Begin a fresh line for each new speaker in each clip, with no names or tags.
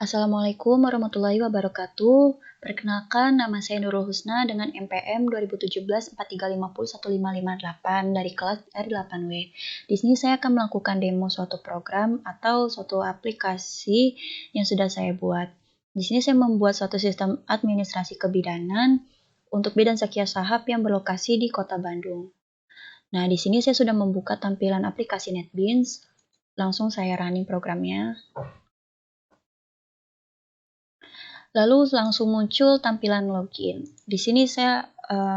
Assalamualaikum warahmatullahi wabarakatuh. Perkenalkan, nama saya Nurul Husna dengan NPM 2017-4350-1558 dari kelas R8W. Di sini saya akan melakukan demo suatu program atau suatu aplikasi yang sudah saya buat. Di sini saya membuat suatu sistem administrasi kebidanan untuk bidan Zakia Shahab yang berlokasi di Kota Bandung. Nah, di sini saya sudah membuka tampilan aplikasi NetBeans. Langsung saya running programnya. Lalu langsung muncul tampilan login. Di sini saya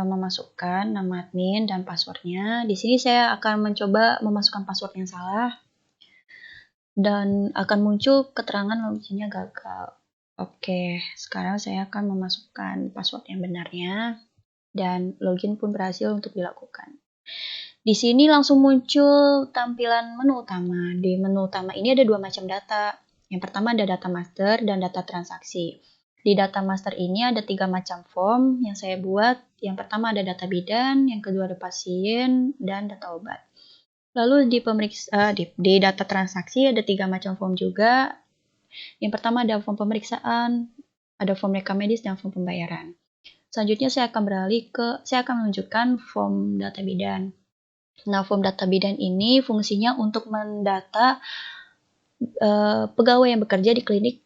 memasukkan nama admin dan passwordnya. Di sini saya akan mencoba memasukkan password yang salah dan akan muncul keterangan loginnya gagal. Oke, sekarang saya akan memasukkan password yang benarnya dan login pun berhasil untuk dilakukan. Di sini langsung muncul tampilan menu utama. Di menu utama ini ada dua macam data. Yang pertama ada data master dan data transaksi. Di data master ini ada 3 macam form yang saya buat. Yang pertama ada data bidan, yang kedua ada pasien, dan data obat. Lalu di data transaksi ada 3 macam form juga. Yang pertama ada form pemeriksaan, ada form rekam medis, dan form pembayaran. Selanjutnya saya akan menunjukkan form data bidan. Nah, form data bidan ini fungsinya untuk mendata pegawai yang bekerja di klinik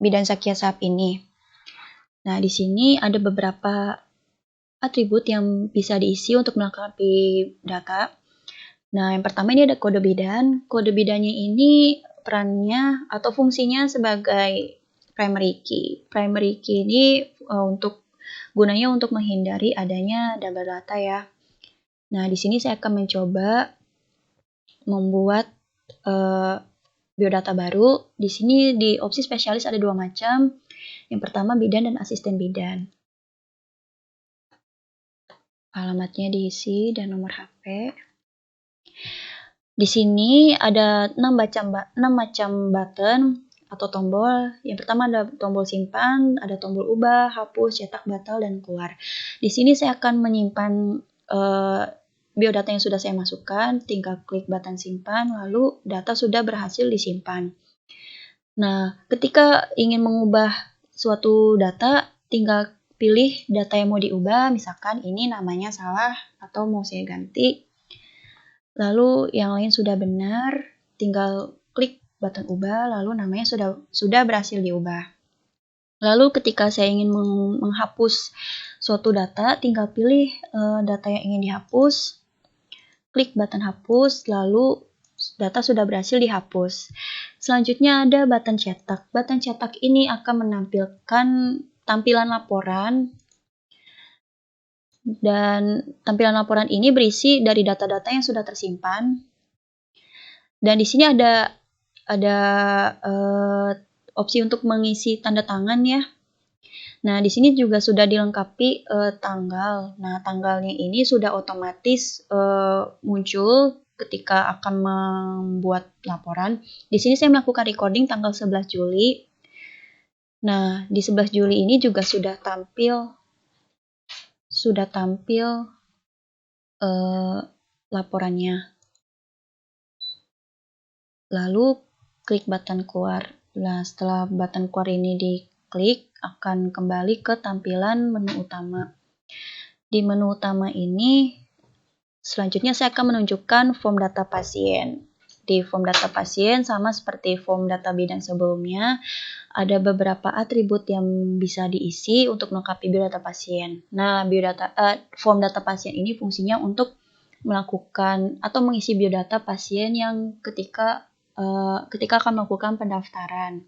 bidan Zakia Shahab ini. Nah, di sini ada beberapa atribut yang bisa diisi untuk melengkapi data. Nah, yang pertama ini ada kode bidan. Kode bidannya ini perannya atau fungsinya sebagai primary key. Primary key ini gunanya untuk menghindari adanya double data ya. Nah, di sini saya akan mencoba membuat biodata baru. Di sini di opsi spesialis ada 2 macam. Yang pertama bidan dan asisten bidan. Alamatnya diisi dan nomor HP. Di sini ada 6 macam button atau tombol. Yang pertama ada tombol simpan, ada tombol ubah, hapus, cetak, batal, dan keluar. Di sini saya akan menyimpan biodata yang sudah saya masukkan, tinggal klik button simpan, lalu data sudah berhasil disimpan. Nah, ketika ingin mengubah suatu data, tinggal pilih data yang mau diubah, misalkan ini namanya salah atau mau saya ganti. Lalu yang lain sudah benar, tinggal klik button ubah, lalu namanya sudah berhasil diubah. Lalu ketika saya ingin menghapus suatu data, tinggal pilih data yang ingin dihapus, klik button hapus, lalu data sudah berhasil dihapus. Selanjutnya ada button cetak. Button cetak ini akan menampilkan tampilan laporan, dan tampilan laporan ini berisi dari data-data yang sudah tersimpan. Dan di sini ada opsi untuk mengisi tanda tangan ya. Nah, di sini juga sudah dilengkapi tanggal. Nah, tanggalnya ini sudah otomatis muncul ketika akan membuat laporan. Di sini saya melakukan recording tanggal 11 Juli. Nah, di 11 Juli ini juga sudah tampil laporannya. Lalu klik button keluar. Nah, setelah button keluar ini diklik, akan kembali ke tampilan menu utama. Di menu utama ini, selanjutnya saya akan menunjukkan form data pasien. Di form data pasien sama seperti form data bidan sebelumnya, ada beberapa atribut yang bisa diisi untuk melengkapi biodata pasien. Nah, form data pasien ini fungsinya untuk melakukan atau mengisi biodata pasien yang ketika akan melakukan pendaftaran.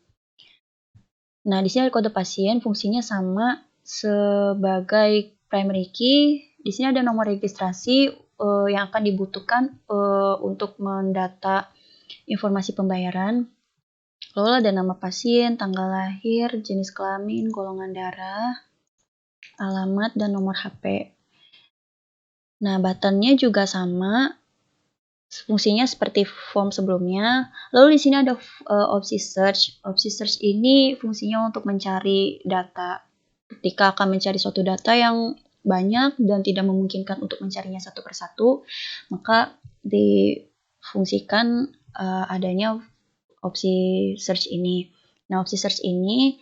Nah, di sini ada kode pasien, fungsinya sama sebagai primary key. Di sini ada nomor registrasi yang akan dibutuhkan untuk mendata informasi pembayaran. Lalu ada nama pasien, tanggal lahir, jenis kelamin, golongan darah, alamat, dan nomor HP. Nah, buttonnya juga sama, fungsinya seperti form sebelumnya. Lalu di sini ada opsi search. Opsi search ini fungsinya untuk mencari data. Ketika akan mencari suatu data yang banyak dan tidak memungkinkan untuk mencarinya satu persatu, maka difungsikan adanya opsi search ini. Nah, opsi search ini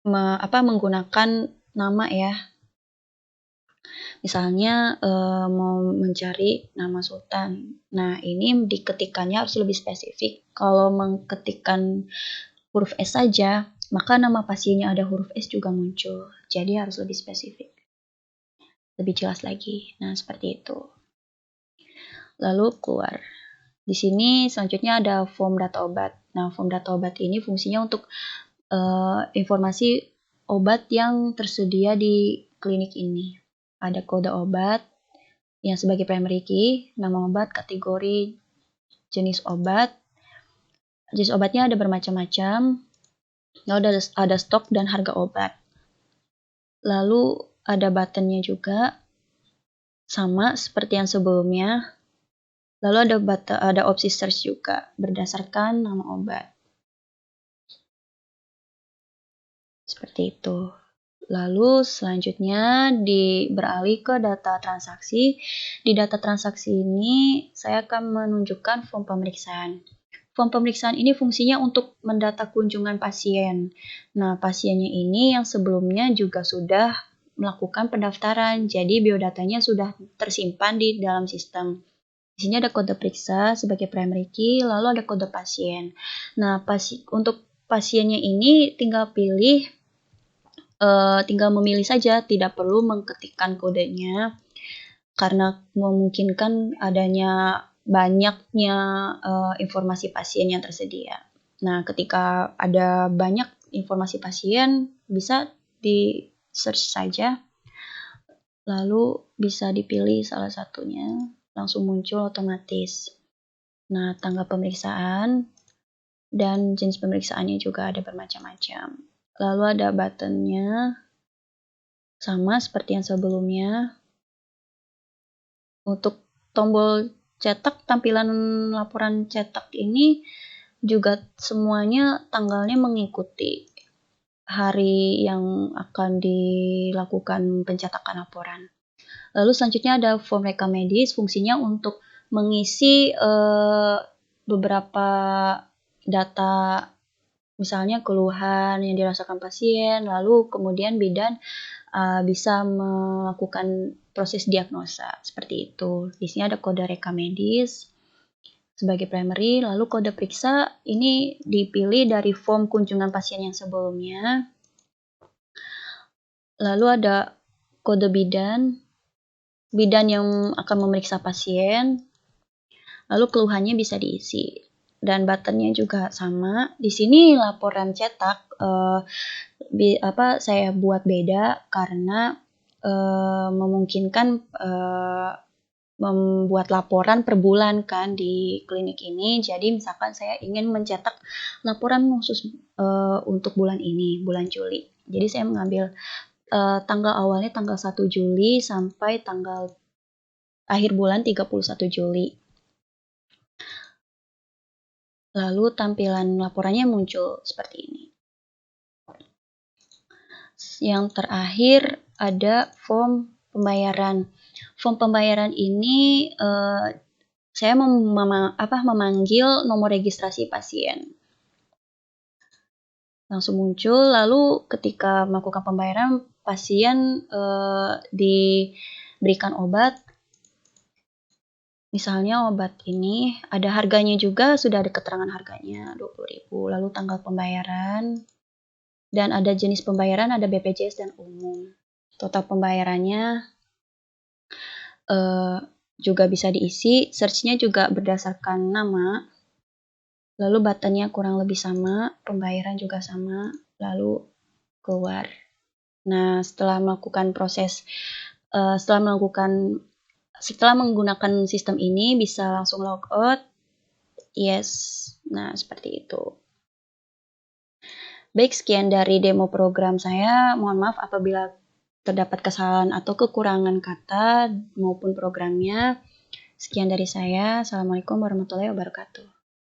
menggunakan nama ya. Misalnya mau mencari nama Sultan. Nah, ini diketikannya harus lebih spesifik. Kalau mengetikkan huruf S saja, maka nama pasiennya ada huruf S juga muncul. Jadi harus lebih spesifik. Lebih jelas lagi. Nah, seperti itu. Lalu keluar. Di sini selanjutnya ada form data obat. Nah, form data obat ini fungsinya untuk informasi obat yang tersedia di klinik ini. Ada kode obat yang sebagai primary key, nama obat, kategori, jenis obat. Jenis obatnya ada bermacam-macam. Lalu ada stok dan harga obat. Lalu ada buttonnya juga, sama seperti yang sebelumnya. Lalu ada opsi search juga berdasarkan nama obat. Seperti itu. Lalu selanjutnya beralih ke data transaksi. Di data transaksi ini saya akan menunjukkan form pemeriksaan. Form pemeriksaan ini fungsinya untuk mendata kunjungan pasien. Nah, pasiennya ini yang sebelumnya juga sudah melakukan pendaftaran, jadi biodatanya sudah tersimpan di dalam sistem. Di sini ada kode periksa sebagai primary key, lalu ada kode pasien. Nah, untuk pasiennya ini tinggal memilih saja, tidak perlu mengetikkan kodenya karena memungkinkan adanya banyaknya informasi pasien yang tersedia. Nah, ketika ada banyak informasi pasien, bisa di search saja, lalu bisa dipilih salah satunya, langsung muncul otomatis. Nah, tanggal pemeriksaan dan jenis pemeriksaannya juga ada bermacam-macam. Lalu ada buttonnya, sama seperti yang sebelumnya. Untuk tombol cetak, tampilan laporan cetak ini juga semuanya tanggalnya mengikuti hari yang akan dilakukan pencetakan laporan. Lalu selanjutnya ada form rekam medis, fungsinya untuk mengisi beberapa data, misalnya keluhan yang dirasakan pasien, lalu kemudian bidan bisa melakukan proses diagnosa, seperti itu. Di sini ada kode rekam medis sebagai primary, lalu kode periksa ini dipilih dari form kunjungan pasien yang sebelumnya. Lalu ada kode bidan yang akan memeriksa pasien, lalu keluhannya bisa diisi. Dan buttonnya juga sama. Di sini laporan cetak saya buat beda karena memungkinkan membuat laporan per bulan kan di klinik ini. Jadi misalkan saya ingin mencetak laporan khusus untuk bulan ini, bulan Juli. Jadi saya mengambil tanggal awalnya tanggal 1 Juli sampai tanggal akhir bulan 31 Juli. Lalu tampilan laporannya muncul seperti ini. Yang terakhir ada form pembayaran. Form pembayaran ini saya memanggil nomor registrasi pasien. Langsung muncul, lalu ketika melakukan pembayaran, pasien diberikan obat. Misalnya obat ini ada harganya juga, sudah ada keterangan harganya 20.000, lalu tanggal pembayaran, dan ada jenis pembayaran, ada BPJS dan umum. Total pembayarannya juga bisa diisi, search-nya juga berdasarkan nama, lalu buttonnya kurang lebih sama, pembayaran juga sama, lalu keluar. Nah, setelah menggunakan sistem ini bisa langsung log out, yes. Nah, seperti itu. Baik, sekian dari demo program saya. Mohon maaf apabila terdapat kesalahan atau kekurangan kata maupun programnya. Sekian dari saya. Assalamualaikum warahmatullahi wabarakatuh.